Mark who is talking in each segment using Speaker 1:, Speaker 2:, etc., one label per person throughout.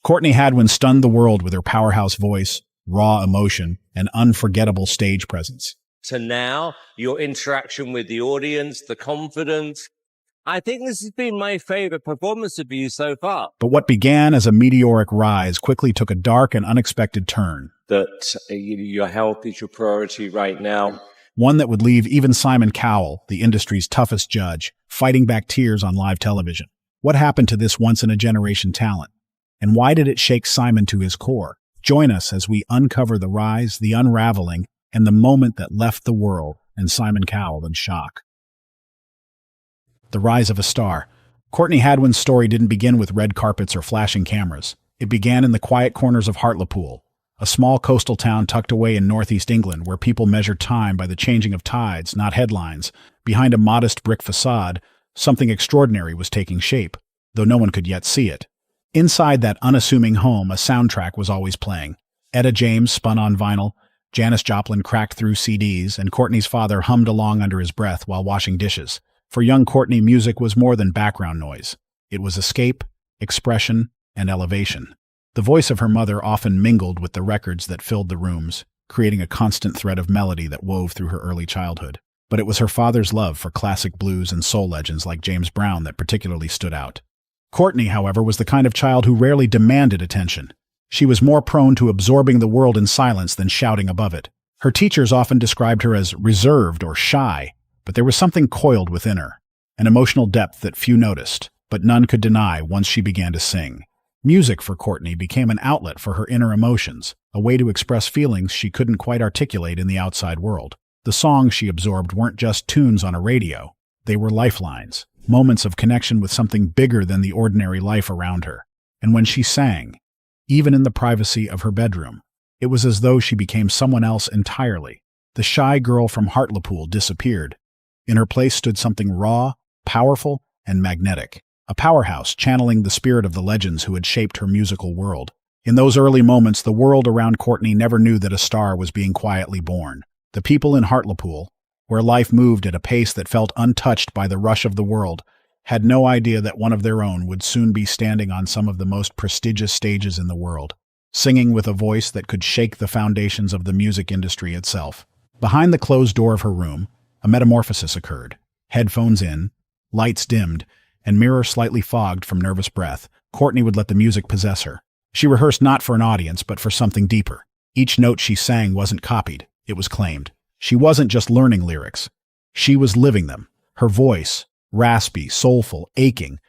Speaker 1: Courtney Hadwin stunned the world with her powerhouse voice, raw emotion, and unforgettable stage presence.
Speaker 2: To now, your interaction with the audience, the confidence. I think this has been my favorite performance of you so far.
Speaker 1: But what began as a meteoric rise quickly took a dark and unexpected turn.
Speaker 2: That your health is your priority right now.
Speaker 1: One that would leave even Simon Cowell, the industry's toughest judge, fighting back tears on live television. What happened to this once-in-a-generation talent? And why did it shake Simon to his core? Join us as we uncover the rise, the unraveling, and the moment that left the world and Simon Cowell in shock. The rise of a star. Courtney Hadwin's story didn't begin with red carpets or flashing cameras. It began in the quiet corners of Hartlepool, a small coastal town tucked away in northeast England where people measure time by the changing of tides, not headlines. Behind a modest brick facade, something extraordinary was taking shape, though no one could yet see it. Inside that unassuming home, a soundtrack was always playing. Etta James spun on vinyl, Janis Joplin cracked through CDs, and Courtney's father hummed along under his breath while washing dishes. For young Courtney, music was more than background noise. It was escape, expression, and elevation. The voice of her mother often mingled with the records that filled the rooms, creating a constant thread of melody that wove through her early childhood. But it was her father's love for classic blues and soul legends like James Brown that particularly stood out. Courtney, however, was the kind of child who rarely demanded attention. She was more prone to absorbing the world in silence than shouting above it. Her teachers often described her as reserved or shy, but there was something coiled within her, an emotional depth that few noticed, but none could deny once she began to sing. Music for Courtney became an outlet for her inner emotions, a way to express feelings she couldn't quite articulate in the outside world. The songs she absorbed weren't just tunes on a radio. They were lifelines, moments of connection with something bigger than the ordinary life around her. And when she sang, even in the privacy of her bedroom, it was as though she became someone else entirely. The shy girl from Hartlepool disappeared. In her place stood something raw, powerful, and magnetic. A powerhouse channeling the spirit of the legends who had shaped her musical world. In those early moments, the world around Courtney never knew that a star was being quietly born. The people in Hartlepool, where life moved at a pace that felt untouched by the rush of the world, had no idea that one of their own would soon be standing on some of the most prestigious stages in the world, singing with a voice that could shake the foundations of the music industry itself. Behind the closed door of her room, a metamorphosis occurred. Headphones in, lights dimmed, and mirror slightly fogged from nervous breath, Courtney would let the music possess her. She rehearsed not for an audience, but for something deeper. Each note she sang wasn't copied, it was claimed. She wasn't just learning lyrics. She was living them. Her voice, raspy, soulful, aching,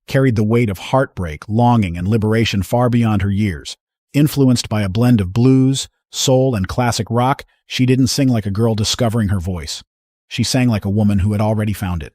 Speaker 1: carried the weight of heartbreak, longing, and liberation far beyond her years. Influenced by a blend of blues, soul, and classic rock, she didn't sing like a girl discovering her voice. She sang like a woman who had already found it.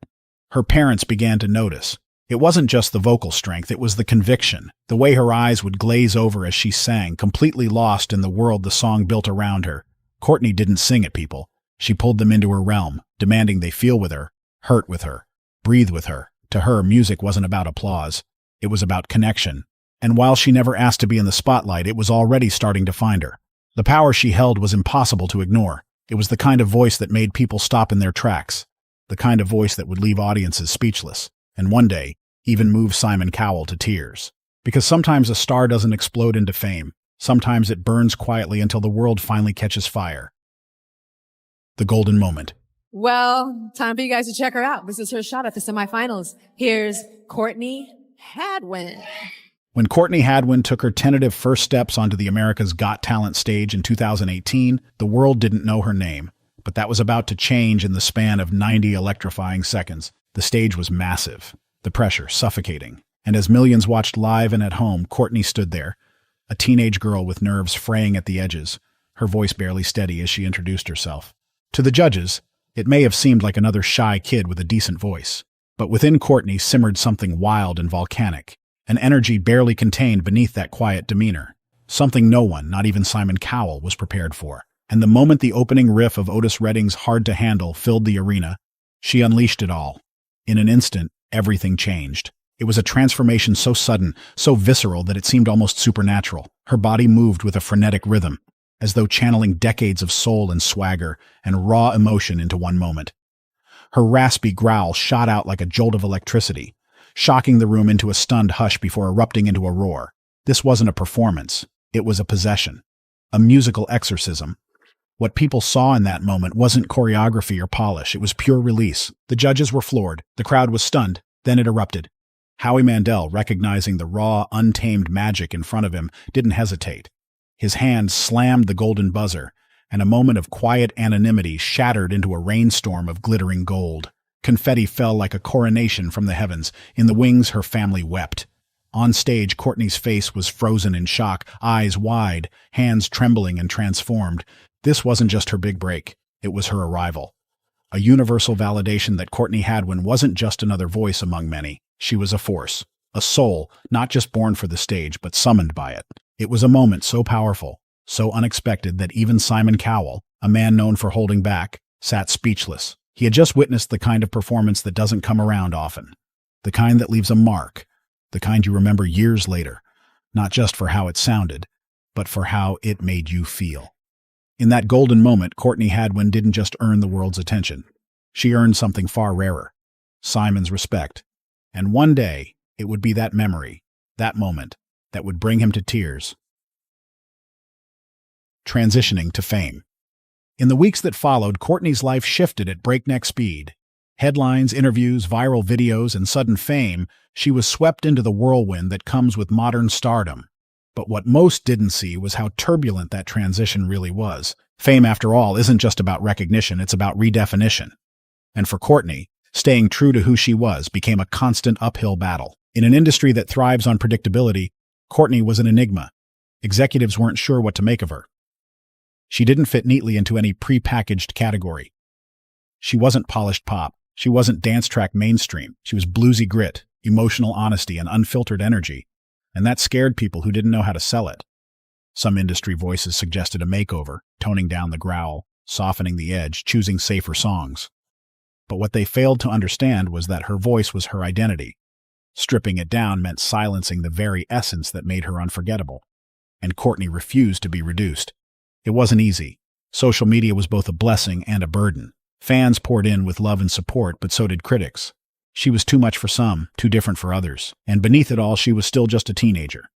Speaker 1: Her parents began to notice. It wasn't just the vocal strength, it was the conviction, the way her eyes would glaze over as she sang, completely lost in the world the song built around her. Courtney didn't sing at people. She pulled them into her realm, demanding they feel with her, hurt with her, breathe with her. To her, music wasn't about applause. It was about connection. And while she never asked to be in the spotlight, it was already starting to find her. The power she held was impossible to ignore. It was the kind of voice that made people stop in their tracks, the kind of voice that would leave audiences speechless, and one day, even move Simon Cowell to tears. Because sometimes a star doesn't explode into fame. Sometimes it burns quietly until the world finally catches fire. The golden moment.
Speaker 3: Well, time for you guys to check her out. This is her shot at the semifinals. Here's Courtney Hadwin.
Speaker 1: When Courtney Hadwin took her tentative first steps onto the America's Got Talent stage in 2018, the world didn't know her name. But that was about to change in the span of 90 electrifying seconds. The stage was massive, the pressure suffocating. And as millions watched live and at home, Courtney stood there, a teenage girl with nerves fraying at the edges, her voice barely steady as she introduced herself. To the judges, it may have seemed like another shy kid with a decent voice. But within Courtney simmered something wild and volcanic, an energy barely contained beneath that quiet demeanor, something no one, not even Simon Cowell, was prepared for. And the moment the opening riff of Otis Redding's Hard to Handle filled the arena, she unleashed it all. In an instant, everything changed. It was a transformation so sudden, so visceral that it seemed almost supernatural. Her body moved with a frenetic rhythm, as though channeling decades of soul and swagger and raw emotion into one moment. Her raspy growl shot out like a jolt of electricity, shocking the room into a stunned hush before erupting into a roar. This wasn't a performance. It was a possession. A musical exorcism. What people saw in that moment wasn't choreography or polish. It was pure release. The judges were floored. The crowd was stunned. Then it erupted. Howie Mandel, recognizing the raw, untamed magic in front of him, didn't hesitate. His hand slammed the golden buzzer, and a moment of quiet anonymity shattered into a rainstorm of glittering gold. Confetti fell like a coronation from the heavens. In the wings, her family wept. On stage, Courtney's face was frozen in shock, eyes wide, hands trembling and transformed. This wasn't just her big break. It was her arrival. A universal validation that Courtney Hadwin wasn't just another voice among many. She was a force, a soul, not just born for the stage, but summoned by it. It was a moment so powerful, so unexpected that even Simon Cowell, a man known for holding back, sat speechless. He had just witnessed the kind of performance that doesn't come around often. The kind that leaves a mark. The kind you remember years later, not just for how it sounded, but for how it made you feel. In that golden moment, Courtney Hadwin didn't just earn the world's attention. She earned something far rarer, Simon's respect. And one day, it would be that memory, that moment, that would bring him to tears. Transitioning to fame. In the weeks that followed, Courtney's life shifted at breakneck speed. Headlines, interviews, viral videos, and sudden fame, she was swept into the whirlwind that comes with modern stardom. But what most didn't see was how turbulent that transition really was. Fame, after all, isn't just about recognition, it's about redefinition. And for Courtney, staying true to who she was became a constant uphill battle. In an industry that thrives on predictability, Courtney was an enigma. Executives weren't sure what to make of her. She didn't fit neatly into any pre-packaged category. She wasn't polished pop. She wasn't dance track mainstream. She was bluesy grit, emotional honesty, and unfiltered energy. And that scared people who didn't know how to sell it. Some industry voices suggested a makeover, toning down the growl, softening the edge, choosing safer songs. But what they failed to understand was that her voice was her identity. Stripping it down meant silencing the very essence that made her unforgettable. And Courtney refused to be reduced. It wasn't easy. Social media was both a blessing and a burden. Fans poured in with love and support, but so did critics. She was too much for some, too different for others. And beneath it all, she was still just a teenager,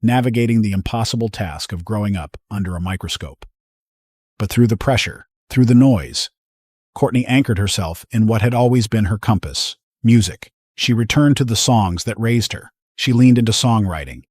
Speaker 1: navigating the impossible task of growing up under a microscope. But through the pressure, through the noise, Courtney anchored herself in what had always been her compass, music. She returned to the songs that raised her. She leaned into songwriting.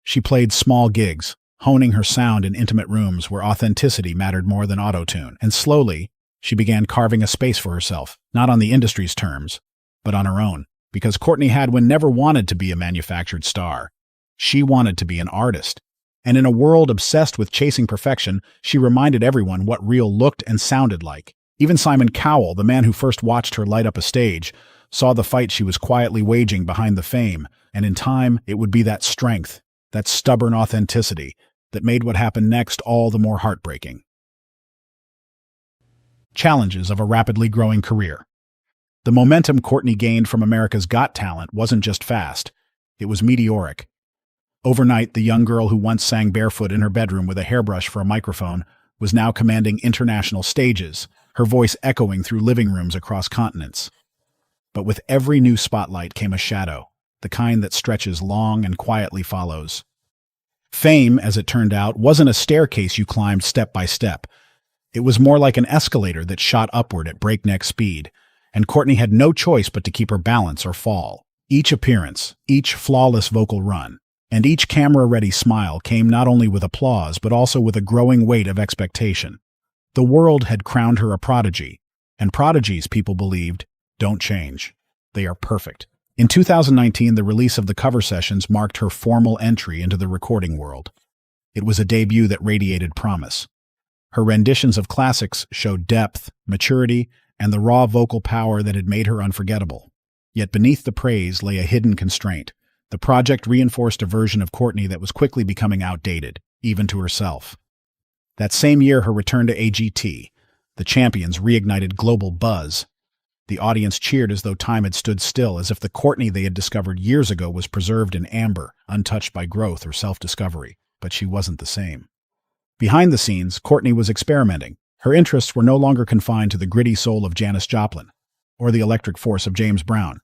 Speaker 1: She played small gigs, honing her sound in intimate rooms where authenticity mattered more than auto-tune. And slowly, she began carving a space for herself, not on the industry's terms, but on her own. Because Courtney Hadwin never wanted to be a manufactured star. She wanted to be an artist. And in a world obsessed with chasing perfection, she reminded everyone what real looked and sounded like. Even Simon Cowell, the man who first watched her light up a stage, saw the fight she was quietly waging behind the fame, and in time, it would be that strength, that stubborn authenticity, that made what happened next all the more heartbreaking. Challenges of a rapidly growing career. The momentum Courtney gained from America's Got Talent wasn't just fast, it was meteoric. Overnight, the young girl who once sang barefoot in her bedroom with a hairbrush for a microphone was now commanding international stages, her voice echoing through living rooms across continents. But with every new spotlight came a shadow, the kind that stretches long and quietly follows. Fame, as it turned out, wasn't a staircase you climbed step by step. It was more like an escalator that shot upward at breakneck speed, and Courtney had no choice but to keep her balance or fall. Each appearance, each flawless vocal run, and each camera-ready smile came not only with applause but also with a growing weight of expectation. The world had crowned her a prodigy, and prodigies, people believed, don't change. They are perfect. In 2019, the release of the cover sessions marked her formal entry into the recording world. It was a debut that radiated promise. Her renditions of classics showed depth, maturity, and the raw vocal power that had made her unforgettable. Yet beneath the praise lay a hidden constraint. The project reinforced a version of Courtney that was quickly becoming outdated, even to herself. That same year, her return to AGT, the champions, reignited global buzz. The audience cheered as though time had stood still, as if the Courtney they had discovered years ago was preserved in amber, untouched by growth or self-discovery. But she wasn't the same. Behind the scenes, Courtney was experimenting. Her interests were no longer confined to the gritty soul of Janis Joplin or the electric force of James Brown.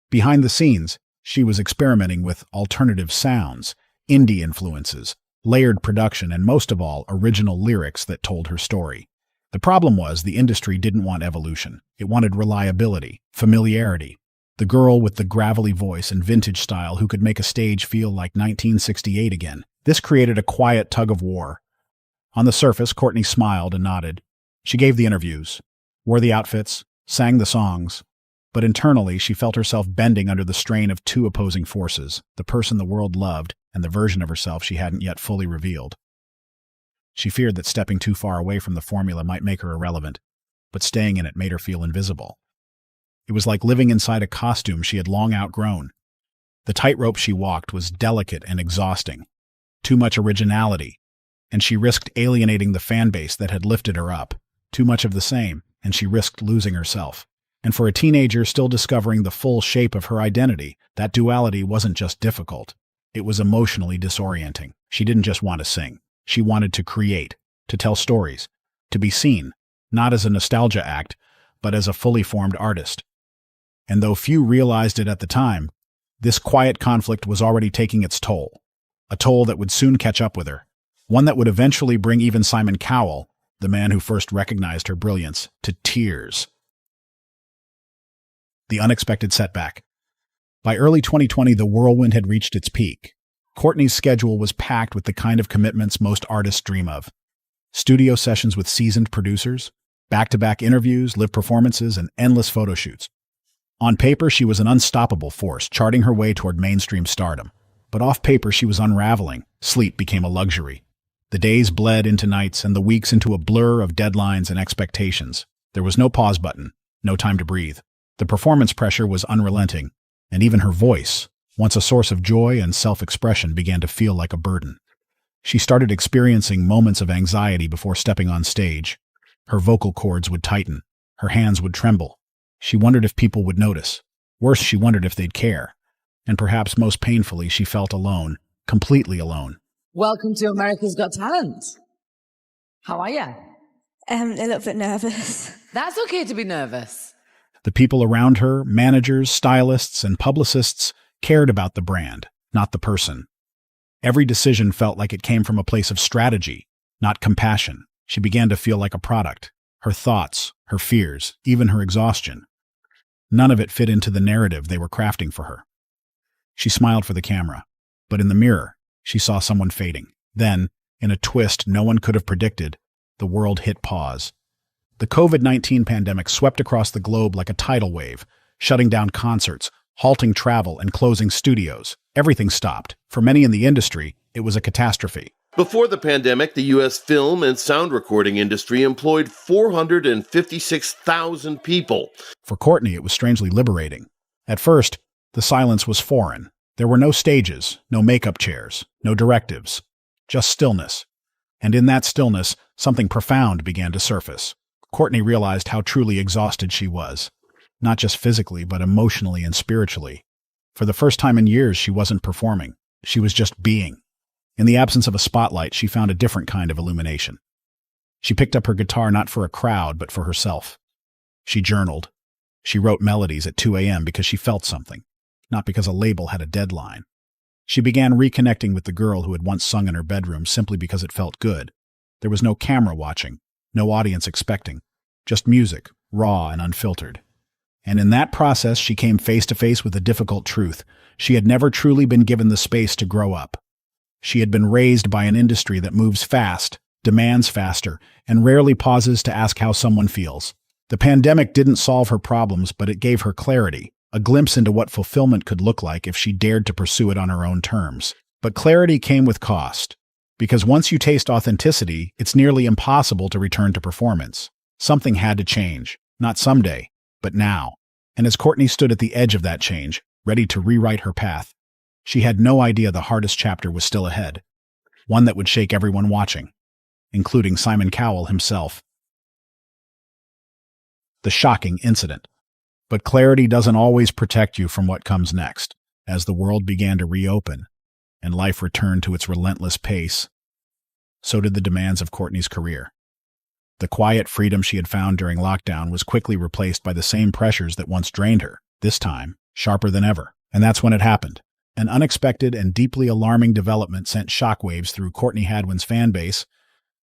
Speaker 1: Behind the scenes, she was experimenting with alternative sounds, indie influences, layered production, and most of all, original lyrics that told her story. The problem was the industry didn't want evolution. It wanted reliability, familiarity. The girl with the gravelly voice and vintage style who could make a stage feel like 1968 again. This created a quiet tug of war. On the surface, Courtney smiled and nodded. She gave the interviews, wore the outfits, sang the songs. But internally, she felt herself bending under the strain of two opposing forces, the person the world loved and the version of herself she hadn't yet fully revealed. She feared that stepping too far away from the formula might make her irrelevant, but staying in it made her feel invisible. It was like living inside a costume she had long outgrown. The tightrope she walked was delicate and exhausting. Too much originality, and she risked alienating the fan base that had lifted her up. Too much of the same, and she risked losing herself. And for a teenager still discovering the full shape of her identity, that duality wasn't just difficult. It was emotionally disorienting. She didn't just want to sing. She wanted to create, to tell stories, to be seen, not as a nostalgia act, but as a fully formed artist. And though few realized it at the time, this quiet conflict was already taking its toll. A toll that would soon catch up with her. One that would eventually bring even Simon Cowell, the man who first recognized her brilliance, to tears. The unexpected setback. By early 2020, the whirlwind had reached its peak. Courtney's schedule was packed with the kind of commitments most artists dream of. Studio sessions with seasoned producers, back-to-back interviews, live performances, and endless photo shoots. On paper, she was an unstoppable force, charting her way toward mainstream stardom. But off paper, she was unraveling. Sleep became a luxury. The days bled into nights and the weeks into a blur of deadlines and expectations. There was no pause button, no time to breathe. The performance pressure was unrelenting, and even her voice, once a source of joy and self-expression, began to feel like a burden. She started experiencing moments of anxiety before stepping on stage. Her vocal cords would tighten. Her hands would tremble. She wondered if people would notice. Worse, she wondered if they'd care. And perhaps most painfully, she felt alone, completely alone.
Speaker 4: Welcome to America's Got Talent. How are you?
Speaker 5: A little bit nervous.
Speaker 4: That's okay to be nervous.
Speaker 1: The people around her, managers, stylists, and publicists, cared about the brand, not the person. Every decision felt like it came from a place of strategy, not compassion. She began to feel like a product. Her thoughts, her fears, even her exhaustion. None of it fit into the narrative they were crafting for her. She smiled for the camera, but in the mirror, she saw someone fading. Then, in a twist no one could have predicted, the world hit pause. The COVID-19 pandemic swept across the globe like a tidal wave, shutting down concerts, halting travel, and closing studios. Everything stopped. For many in the industry, it was a catastrophe.
Speaker 6: Before the pandemic, the U.S. film and sound recording industry employed 456,000 people.
Speaker 1: For Courtney, it was strangely liberating. At first, the silence was foreign. There were no stages, no makeup chairs, no directives, just stillness. And in that stillness, something profound began to surface. Courtney realized how truly exhausted she was, not just physically, but emotionally and spiritually. For the first time in years, she wasn't performing. She was just being. In the absence of a spotlight, she found a different kind of illumination. She picked up her guitar not for a crowd, but for herself. She journaled. She wrote melodies at 2 a.m. because she felt something, not because a label had a deadline. She began reconnecting with the girl who had once sung in her bedroom simply because it felt good. There was no camera watching, no audience expecting, just music, raw and unfiltered. And in that process, she came face to face with a difficult truth. She had never truly been given the space to grow up. She had been raised by an industry that moves fast, demands faster, and rarely pauses to ask how someone feels. The pandemic didn't solve her problems, but it gave her clarity, a glimpse into what fulfillment could look like if she dared to pursue it on her own terms. But clarity came with cost, because once you taste authenticity, it's nearly impossible to return to performance. Something had to change, not someday, but now. And as Courtney stood at the edge of that change, ready to rewrite her path, she had no idea the hardest chapter was still ahead, one that would shake everyone watching, including Simon Cowell himself. The shocking incident. But clarity doesn't always protect you from what comes next. As the world began to reopen, and life returned to its relentless pace, so did the demands of Courtney's career. The quiet freedom she had found during lockdown was quickly replaced by the same pressures that once drained her, this time sharper than ever. And that's when it happened. An unexpected and deeply alarming development sent shockwaves through Courtney Hadwin's fan base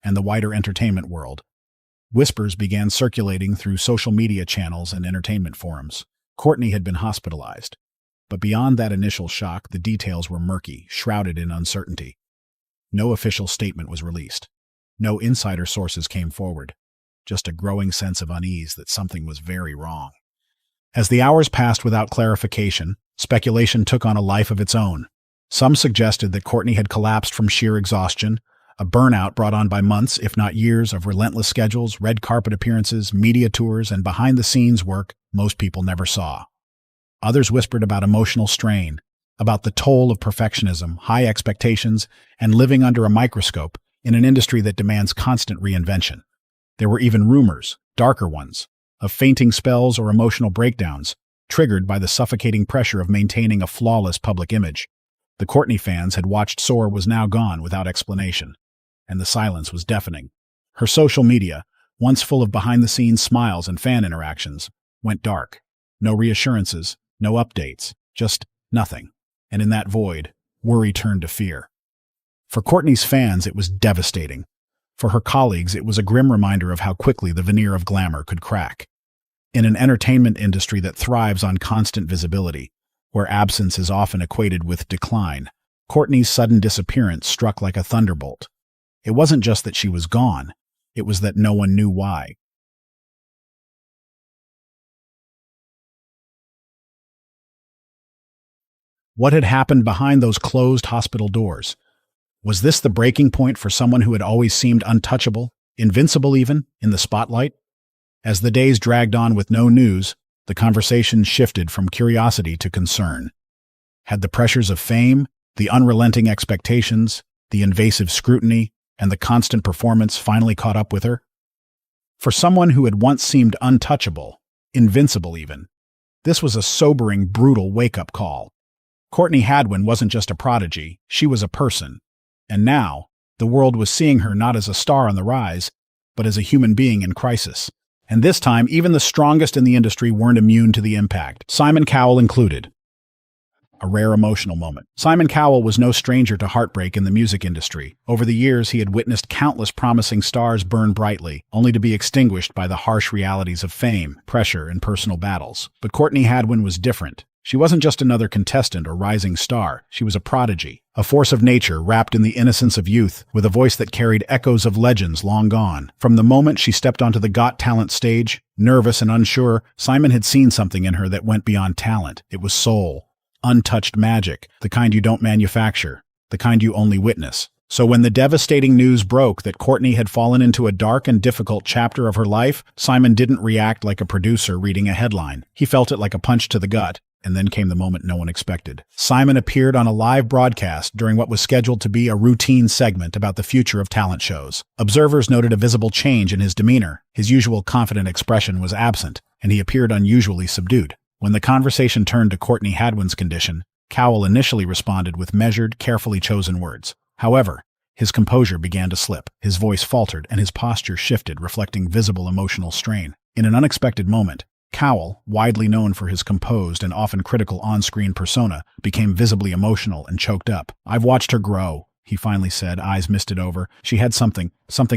Speaker 1: and the wider entertainment world. Whispers began circulating through social media channels and entertainment forums. Courtney had been hospitalized. But beyond that initial shock, the details were murky, shrouded in uncertainty. No official statement was released. No insider sources came forward. Just a growing sense of unease that something was very wrong. As the hours passed without clarification, speculation took on a life of its own. Some suggested that Courtney had collapsed from sheer exhaustion, a burnout brought on by months, if not years, of relentless schedules, red carpet appearances, media tours, and behind-the-scenes work most people never saw. Others whispered about emotional strain, about the toll of perfectionism, high expectations, and living under a microscope in an industry that demands constant reinvention. There were even rumors, darker ones, of fainting spells or emotional breakdowns, triggered by the suffocating pressure of maintaining a flawless public image. The Courtney fans had watched Soar was now gone without explanation, and the silence was deafening. Her social media, once full of behind-the-scenes smiles and fan interactions, went dark. No reassurances, no updates, just nothing. And in that void, worry turned to fear. For Courtney's fans, it was devastating. For her colleagues, it was a grim reminder of how quickly the veneer of glamour could crack. In an entertainment industry that thrives on constant visibility, where absence is often equated with decline, Courtney's sudden disappearance struck like a thunderbolt. It wasn't just that she was gone, it was that no one knew why. What had happened behind those closed hospital doors? Was this the breaking point for someone who had always seemed untouchable, invincible even, in the spotlight? As the days dragged on with no news, the conversation shifted from curiosity to concern. Had the pressures of fame, the unrelenting expectations, the invasive scrutiny, and the constant performance finally caught up with her? For someone who had once seemed untouchable, invincible even, this was a sobering, brutal wake-up call. Courtney Hadwin wasn't just a prodigy, she was a person. And now, the world was seeing her not as a star on the rise, but as a human being in crisis. And this time, even the strongest in the industry weren't immune to the impact, Simon Cowell included. A rare emotional moment. Simon Cowell was no stranger to heartbreak in the music industry. Over the years, he had witnessed countless promising stars burn brightly, only to be extinguished by the harsh realities of fame, pressure, and personal battles. But Courtney Hadwin was different. She wasn't just another contestant or rising star. She was a prodigy, a force of nature wrapped in the innocence of youth, with a voice that carried echoes of legends long gone. From the moment she stepped onto the Got Talent stage, nervous and unsure, Simon had seen something in her that went beyond talent. It was soul, untouched magic, the kind you don't manufacture, the kind you only witness. So when the devastating news broke that Courtney had fallen into a dark and difficult chapter of her life, Simon didn't react like a producer reading a headline. He felt it like a punch to the gut. And then came the moment no one expected. Simon appeared on a live broadcast during what was scheduled to be a routine segment about the future of talent shows. Observers noted a visible change in his demeanor. His usual confident expression was absent, and he appeared unusually subdued. When the conversation turned to Courtney Hadwin's condition, Cowell initially responded with measured, carefully chosen words. However, his composure began to slip. His voice faltered, and his posture shifted, reflecting visible emotional strain. In an unexpected moment, Cowell, widely known for his composed and often critical on-screen persona, became visibly emotional and choked up. "I've watched her grow," he finally said, eyes misted over. "She had something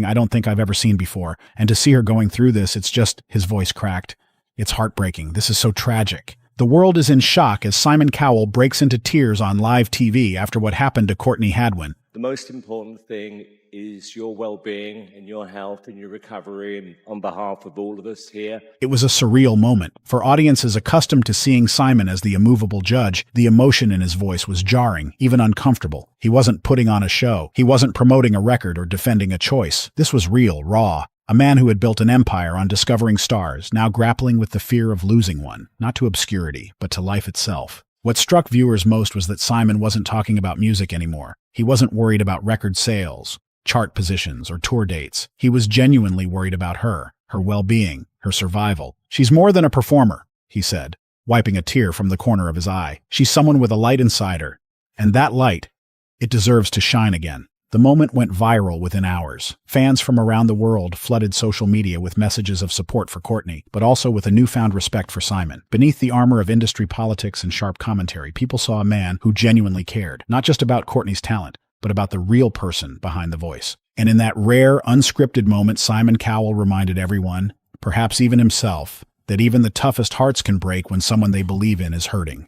Speaker 1: I don't think I've ever seen before. And to see her going through this, it's just," his voice cracked, "it's heartbreaking. This is so tragic." The world is in shock as Simon Cowell breaks into tears on live TV after what happened to Courtney Hadwin.
Speaker 2: The most important thing is your well-being and your health and your recovery, and on behalf of all of us here.
Speaker 1: It was a surreal moment. For audiences accustomed to seeing Simon as the immovable judge, the emotion in his voice was jarring, even uncomfortable. He wasn't putting on a show. He wasn't promoting a record or defending a choice. This was real, raw. A man who had built an empire on discovering stars, now grappling with the fear of losing one, not to obscurity, but to life itself. What struck viewers most was that Simon wasn't talking about music anymore. He wasn't worried about record sales, chart positions, or tour dates. He was genuinely worried about her well-being, her survival. "She's more than a performer," he said, wiping a tear from the corner of his eye. "She's someone with a light inside her. And that light, it deserves to shine again." The moment went viral within hours. Fans from around the world flooded social media with messages of support for Courtney, but also with a newfound respect for Simon. Beneath the armor of industry politics and sharp commentary, people saw a man who genuinely cared, not just about Courtney's talent, but about the real person behind the voice. And in that rare, unscripted moment, Simon Cowell reminded everyone, perhaps even himself, that even the toughest hearts can break when someone they believe in is hurting.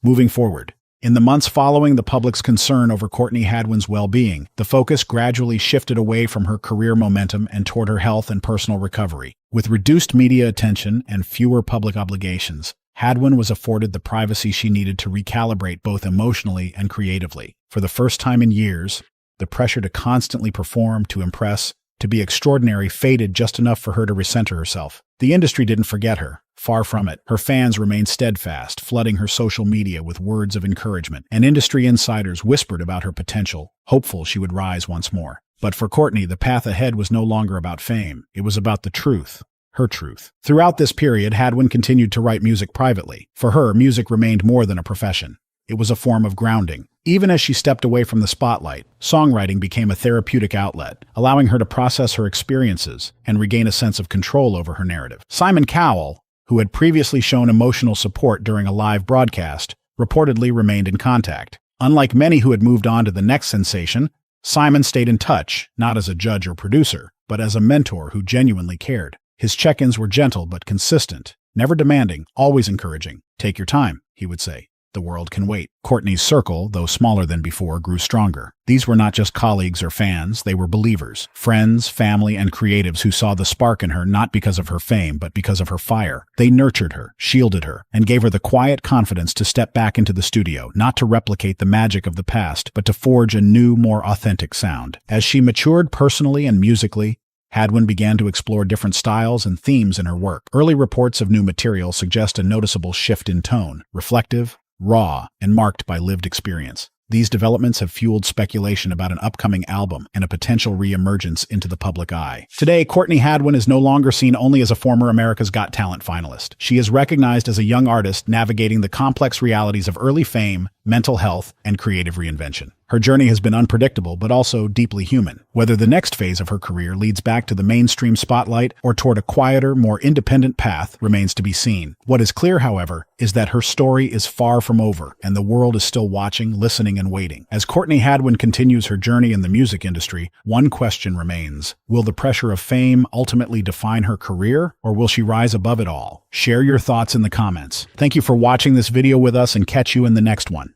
Speaker 1: Moving forward, in the months following the public's concern over Courtney Hadwin's well-being, the focus gradually shifted away from her career momentum and toward her health and personal recovery. With reduced media attention and fewer public obligations, Hadwin was afforded the privacy she needed to recalibrate both emotionally and creatively. For the first time in years, the pressure to constantly perform, to impress, to be extraordinary faded just enough for her to recenter herself. The industry didn't forget her. Far from it. Her fans remained steadfast, flooding her social media with words of encouragement, and industry insiders whispered about her potential, hopeful she would rise once more. But for Courtney, the path ahead was no longer about fame. It was about the truth. Her truth. Throughout this period, Hadwin continued to write music privately. For her, music remained more than a profession. It was a form of grounding. Even as she stepped away from the spotlight, songwriting became a therapeutic outlet, allowing her to process her experiences and regain a sense of control over her narrative. Simon Cowell, who had previously shown emotional support during a live broadcast, reportedly remained in contact. Unlike many who had moved on to the next sensation, Simon stayed in touch, not as a judge or producer, but as a mentor who genuinely cared. His check-ins were gentle but consistent, never demanding, always encouraging. "Take your time," he would say. "The world can wait." Courtney's circle, though smaller than before, grew stronger. These were not just colleagues or fans, they were believers, friends, family, and creatives who saw the spark in her not because of her fame, but because of her fire. They nurtured her, shielded her, and gave her the quiet confidence to step back into the studio, not to replicate the magic of the past, but to forge a new, more authentic sound. As she matured personally and musically, Hadwin began to explore different styles and themes in her work. Early reports of new material suggest a noticeable shift in tone, reflective, raw, and marked by lived experience. These developments have fueled speculation about an upcoming album and a potential re-emergence into the public eye. Today, Courtney Hadwin is no longer seen only as a former America's Got Talent finalist. She is recognized as a young artist navigating the complex realities of early fame, mental health, and creative reinvention. Her journey has been unpredictable, but also deeply human. Whether the next phase of her career leads back to the mainstream spotlight or toward a quieter, more independent path remains to be seen. What is clear, however, is that her story is far from over, and the world is still watching, listening, and waiting. As Courtney Hadwin continues her journey in the music industry, one question remains. Will the pressure of fame ultimately define her career, or will she rise above it all? Share your thoughts in the comments. Thank you for watching this video with us, and catch you in the next one.